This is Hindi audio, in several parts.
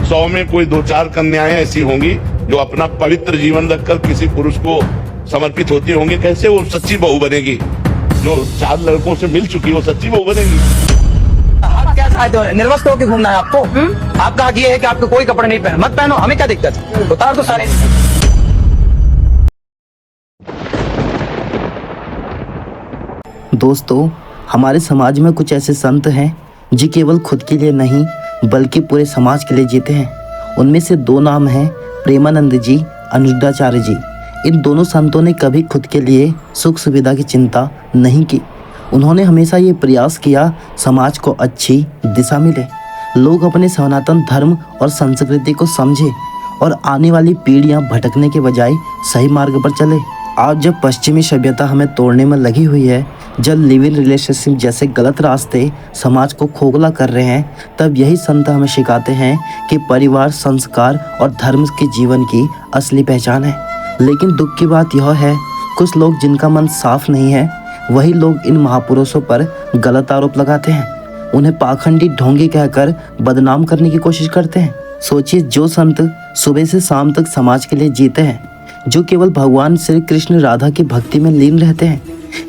100 में कोई 2-4 कन्याएं ऐसी होंगी जो अपना पवित्र जीवन रखकर किसी पुरुष को समर्पित होती होंगी। कैसे वो सच्ची बहू बनेगी? जो 4 लड़कों से मिल चुकी वो सच्ची बहू बनेगी? आप क्या चाहते हो? निर्वस्त्र होकर घूमना है आपको? आपका हक ये है कि आपको कोई कपड़े नहीं पहने, मत पहनो, हमें क्या दिक्कत है? उतार दो सारे। दोस्तों, हमारे समाज में कुछ ऐसे संत हैं जो केवल खुद के लिए नहीं बल्कि पूरे समाज के लिए जीते हैं। उनमें से 2 नाम हैं प्रेमानंद जी, अनिरुद्धाचार्य जी। इन दोनों संतों ने कभी खुद के लिए सुख सुविधा की चिंता नहीं की। उन्होंने हमेशा ये प्रयास किया समाज को अच्छी दिशा मिले, लोग अपने सनातन धर्म और संस्कृति को समझे और आने वाली पीढ़ियां भटकने के बजाय सही मार्ग पर चले। आज जब पश्चिमी सभ्यता हमें तोड़ने में लगी हुई है, जब लिव इन रिलेशनशिप जैसे गलत रास्ते समाज को खोखला कर रहे हैं, तब यही संत हमें सिखाते हैं कि परिवार, संस्कार और धर्म के जीवन की असली पहचान है। लेकिन दुख की बात यह है, कुछ लोग जिनका मन साफ नहीं है, वही लोग इन महापुरुषों पर गलत आरोप लगाते हैं, उन्हें पाखंडी ढोंगी कहकर बदनाम करने की कोशिश करते हैं। सोचिए, जो संत सुबह से शाम तक समाज के लिए जीते हैं, जो केवल भगवान श्री कृष्ण राधा की भक्ति में लीन रहते हैं,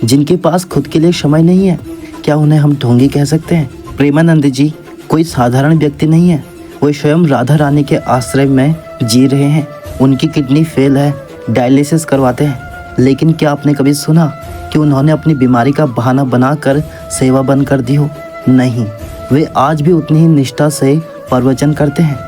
जिनके पास खुद के लिए समय नहीं है, क्या उन्हें हम ढोंगी कह सकते हैं? प्रेमानंद जी कोई साधारण व्यक्ति नहीं है, वो स्वयं राधा रानी के आश्रय में जी रहे हैं। उनकी किडनी फेल है, डायलिसिस करवाते हैं, लेकिन क्या आपने कभी सुना कि उन्होंने अपनी बीमारी का बहाना बनाकर सेवा बंद कर दी हो? नहीं, वे आज भी उतनी ही निष्ठा से प्रवचन करते हैं,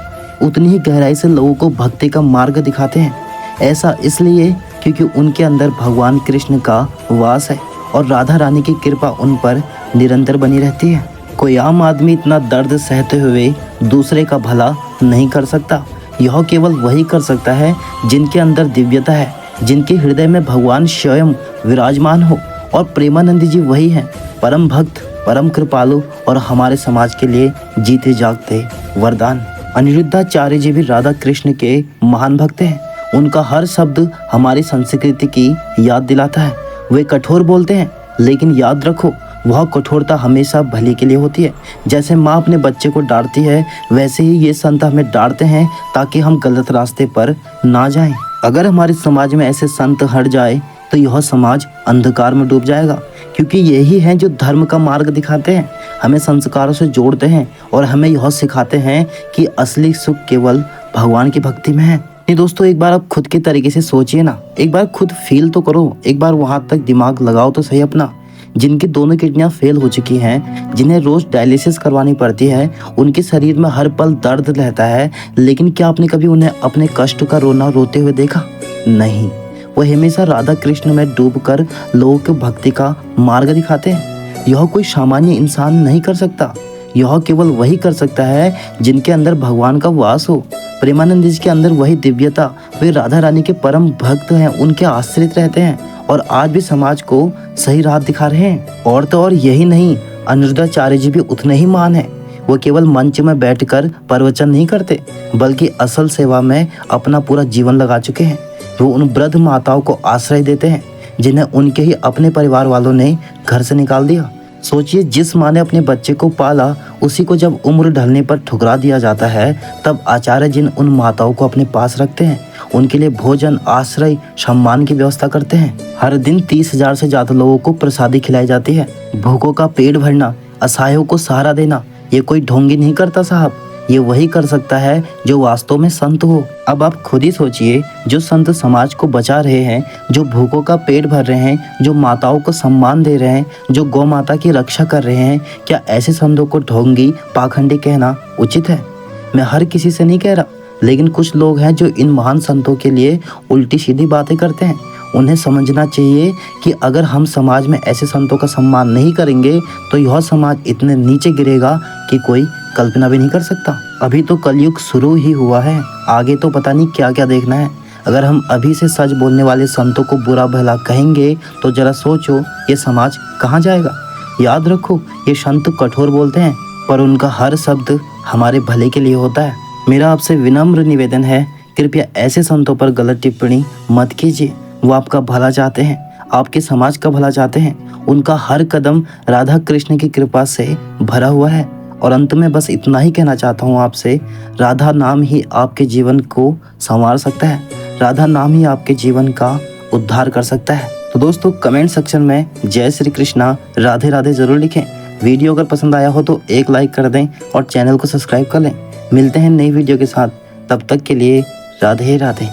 उतनी ही गहराई से लोगों को भक्ति का मार्ग दिखाते हैं। ऐसा इसलिए क्योंकि उनके अंदर भगवान कृष्ण का वास है और राधा रानी की कृपा उन पर निरंतर बनी रहती है। कोई आम आदमी इतना दर्द सहते हुए दूसरे का भला नहीं कर सकता। यह केवल वही कर सकता है जिनके अंदर दिव्यता है, जिनके हृदय में भगवान स्वयं विराजमान हो। और प्रेमानंद जी वही हैं, परम भक्त, परम कृपालु और हमारे समाज के लिए जीते जागते वरदान। अनिरुद्धाचार्य जी भी राधा कृष्ण के महान भक्त हैं। उनका हर शब्द हमारी संस्कृति की याद दिलाता है। वे कठोर बोलते हैं, लेकिन याद रखो, वह कठोरता हमेशा भले के लिए होती है। जैसे माँ अपने बच्चे को डांटती है, वैसे ही ये संत हमें डांटते हैं ताकि हम गलत रास्ते पर ना जाएं। अगर हमारे समाज में ऐसे संत हट जाए तो यह समाज अंधकार में डूब जाएगा, क्योंकि यही हैं जो धर्म का मार्ग दिखाते हैं, हमें संस्कारों से जोड़ते हैं और हमें यह सिखाते हैं कि असली सुख केवल भगवान की भक्ति में है। नहीं दोस्तों, एक बार आप खुद के तरीके से सोचिए ना, एक बार खुद फील तो करो, एक बार वहां तक दिमाग लगाओ तो सही अपना। जिनकी दोनों किडनियां फेल हो चुकी हैं, जिन्हें रोज डायलिसिस करवानी पड़ती है, उनके शरीर में हर पल दर्द रहता है, लेकिन क्या आपने कभी उन्हें अपने कष्ट का रोना रोते हुए देखा? नहीं, वो हमेशा राधा कृष्ण में डूबकर लोगों को भक्ति का मार्ग दिखाते हैं। यह कोई सामान्य इंसान नहीं कर सकता, यह केवल वही कर सकता है जिनके अंदर भगवान का वास हो। प्रेमानंद जी के अंदर वही दिव्यता, वे राधा रानी के परम भक्त हैं, उनके आश्रित रहते हैं और आज भी समाज को सही राह दिखा रहे हैं। और तो और यही नहीं, अनिरुद्धाचार्य जी भी उतने ही महान हैं। वो केवल मंच में बैठकर प्रवचन नहीं करते, बल्कि असल सेवा में अपना पूरा जीवन लगा चुके हैं। वो उन वृद्ध माताओं को आश्रय देते हैं जिन्हें उनके ही अपने परिवार वालों ने घर से निकाल दिया। सोचिए, जिस माँ ने अपने बच्चे को पाला, उसी को जब उम्र ढलने पर ठुकरा दिया जाता है, तब आचार्य जिन उन माताओं को अपने पास रखते हैं, उनके लिए भोजन, आश्रय, सम्मान की व्यवस्था करते हैं। हर दिन 30,000 से ज्यादा लोगों को प्रसादी खिलाई जाती है। भूखों का पेट भरना, असहायों को सहारा देना, ये कोई ढोंगी नहीं करता साहब, ये वही कर सकता है जो वास्तव में संत हो। अब आप खुद ही सोचिए, जो संत समाज को बचा रहे हैं, जो भूखों का पेट भर रहे हैं, जो माताओं को सम्मान दे रहे हैं, जो गौ माता की रक्षा कर रहे हैं, क्या ऐसे संतों को ढोंगी, पाखंडी कहना उचित है? मैं हर किसी से नहीं कह रहा, लेकिन कुछ लोग हैं जो इन महान संतों के लिए उल्टी सीधी बातें करते हैं। उन्हें समझना चाहिए कि अगर हम समाज में ऐसे संतों का सम्मान नहीं करेंगे तो यह समाज इतने नीचे गिरेगा कि कोई कल्पना भी नहीं कर सकता। अभी तो कलयुग शुरू ही हुआ है, आगे तो पता नहीं क्या क्या देखना है। अगर हम अभी से सच बोलने वाले संतों को बुरा भला कहेंगे तो जरा सोचो, ये समाज कहाँ जाएगा। याद रखो, ये संत कठोर बोलते हैं, पर उनका हर शब्द हमारे भले के लिए होता है। मेरा आपसे विनम्र निवेदन है, कृपया ऐसे संतों पर गलत टिप्पणी मत कीजिए। वो आपका भला चाहते हैं, आपके समाज का भला चाहते हैं। उनका हर कदम राधा कृष्ण की कृपा से भरा हुआ है। और अंत में बस इतना ही कहना चाहता हूँ आपसे, राधा नाम ही आपके जीवन को संवार सकता है, राधा नाम ही आपके जीवन का उद्धार कर सकता है। तो दोस्तों कमेंट सेक्शन में जय श्री कृष्णा राधे राधे ज़रूर लिखें। वीडियो अगर पसंद आया हो तो एक लाइक कर दें और चैनल को सब्सक्राइब कर लें। मिलते हैं नई वीडियो के साथ, तब तक के लिए राधे राधे।